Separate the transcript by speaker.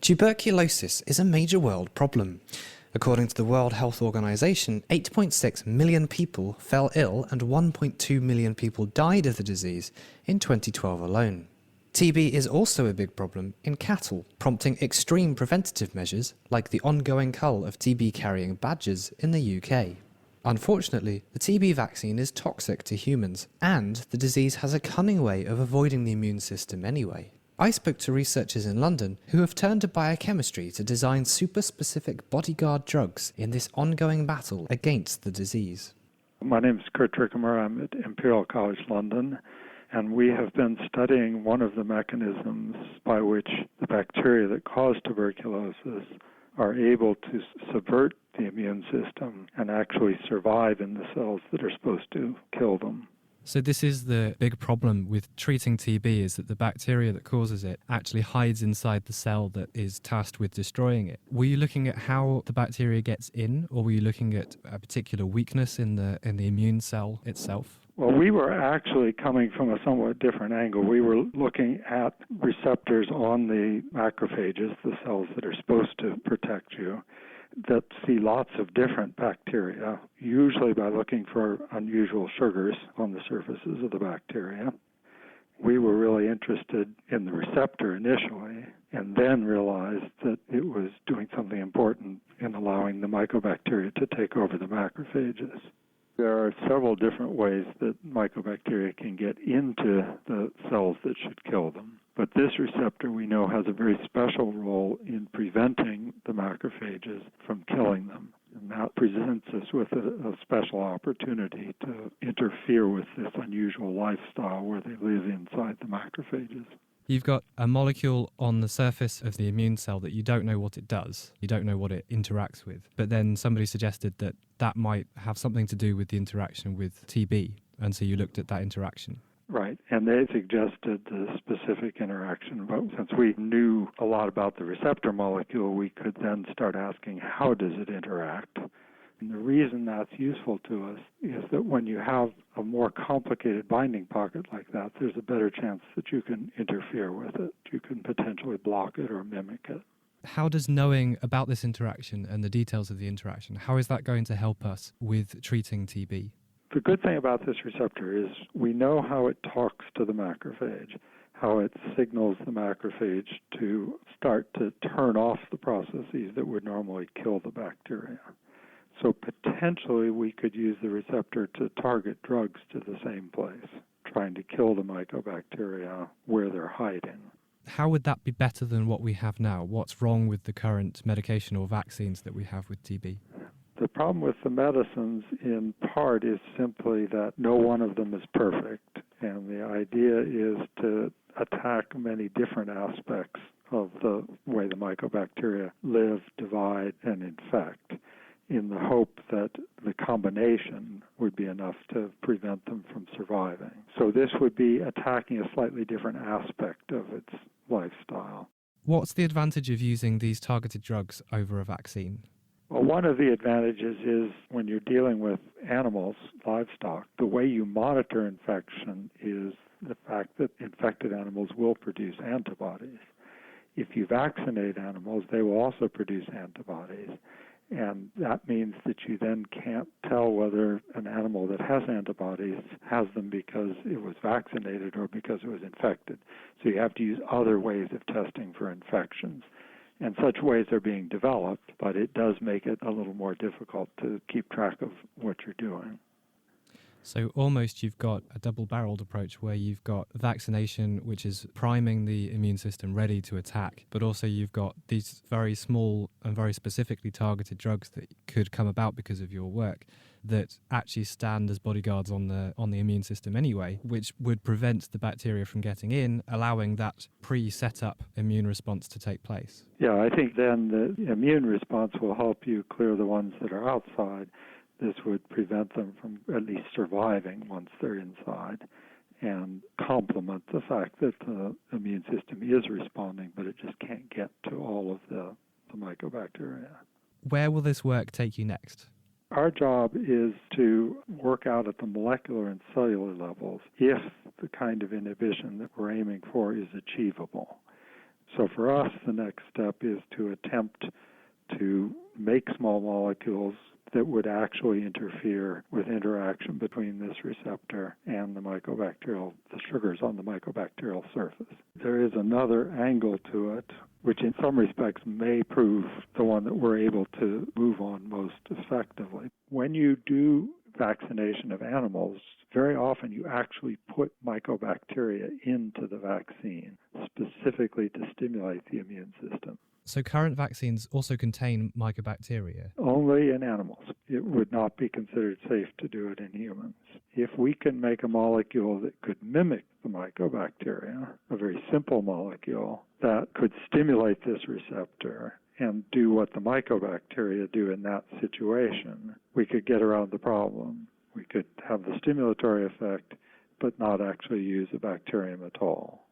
Speaker 1: Tuberculosis is a major world problem. According to the World Health Organization, 8.6 million people fell ill and 1.2 million people died of the disease in 2012 alone. TB is also a big problem in cattle, prompting extreme preventative measures like the ongoing cull of TB-carrying badgers in the UK. Unfortunately, the TB vaccine is toxic to humans, and the disease has a cunning way of avoiding the immune system anyway. I spoke to researchers in London who have turned to biochemistry to design super-specific Bodyguard drugs in this ongoing battle against the disease.
Speaker 2: My name is Kurt Trickemer. I'm at Imperial College London, and we have been studying one of the mechanisms by which the bacteria that cause tuberculosis are able to subvert the immune system and actually survive in the cells that are supposed to kill them.
Speaker 3: So this is the big problem with treating TB, is that the bacteria that causes it actually hides inside the cell that is tasked with destroying it. Were you looking at how the bacteria gets in, or were you looking at a particular weakness in the immune cell itself?
Speaker 2: Well, we were actually coming from a somewhat different angle. We were looking at receptors on the macrophages, the cells that are supposed to protect you, that see lots of different bacteria, usually by looking for unusual sugars on the surfaces of the bacteria. We were really interested in the receptor initially, and then realized that it was doing something important in allowing the mycobacteria to take over the macrophages. There are several different ways that mycobacteria can get into the cells that should kill them. But this receptor, we know, has a very special role in preventing the macrophages from killing them. And that presents us with a special opportunity to interfere with this unusual lifestyle where they live inside the macrophages.
Speaker 3: You've got a molecule on the surface of the immune cell that you don't know what it does. You don't know what it interacts with. But then somebody suggested that that might have something to do with the interaction with TB. And so you looked at that interaction.
Speaker 2: Right, and they suggested the specific interaction, but since we knew a lot about the receptor molecule, we could then start asking, how does it interact? And the reason that's useful to us is that when you have a more complicated binding pocket like that, there's a better chance that you can interfere with it. You can potentially block it or mimic it.
Speaker 3: How does knowing about this interaction and the details of the interaction, how is that going to help us with treating TB?
Speaker 2: The good thing about this receptor is we know how it talks to the macrophage, how it signals the macrophage to start to turn off the processes that would normally kill the bacteria. So potentially we could use the receptor to target drugs to the same place, trying to kill the mycobacteria where they're hiding.
Speaker 3: How would that be better than what we have now? What's wrong with the current medication or vaccines that we have with TB?
Speaker 2: The problem with the medicines, in part, is simply that no one of them is perfect, and the idea is to attack many different aspects of the way the mycobacteria live, divide, and infect, in the hope that the combination would be enough to prevent them from surviving. So this would be attacking a slightly different aspect of its lifestyle.
Speaker 3: What's the advantage of using these targeted drugs over a vaccine?
Speaker 2: Well, one of the advantages is when you're dealing with animals, livestock, the way you monitor infection is the fact that infected animals will produce antibodies. If you vaccinate animals, they will also produce antibodies. And that means that you then can't tell whether an animal that has antibodies has them because it was vaccinated or because it was infected. So you have to use other ways of testing for infections. And such ways are being developed, but it does make it a little more difficult to keep track of what you're doing.
Speaker 3: So almost you've got a double-barreled approach where you've got vaccination, which is priming the immune system ready to attack, but also you've got these very small and very specifically targeted drugs that could come about because of your work that actually stand as bodyguards on the immune system anyway, which would prevent the bacteria from getting in, allowing that pre-set up immune response to take place.
Speaker 2: Yeah, I think then the immune response will help you clear the ones that are outside. This would prevent them from at least surviving once they're inside and complement the fact that the immune system is responding, but it just can't get to all of the mycobacteria.
Speaker 3: Where will this work take you next?
Speaker 2: Our job is to work out at the molecular and cellular levels if the kind of inhibition that we're aiming for is achievable. So for us, the next step is to attempt to make small molecules that would actually interfere with interaction between this receptor and the sugars on the mycobacterial surface. There is another angle to it, which in some respects may prove the one that we're able to move on most effectively. When you do vaccination of animals, very often you actually put mycobacteria into the vaccine specifically to stimulate the immune system.
Speaker 3: So current vaccines also contain mycobacteria?
Speaker 2: Only in animals. It would not be considered safe to do it in humans. If we can make a molecule that could mimic the mycobacteria, a very simple molecule that could stimulate this receptor and do what the mycobacteria do in that situation, we could get around the problem. We could have the stimulatory effect, but not actually use a bacterium at all.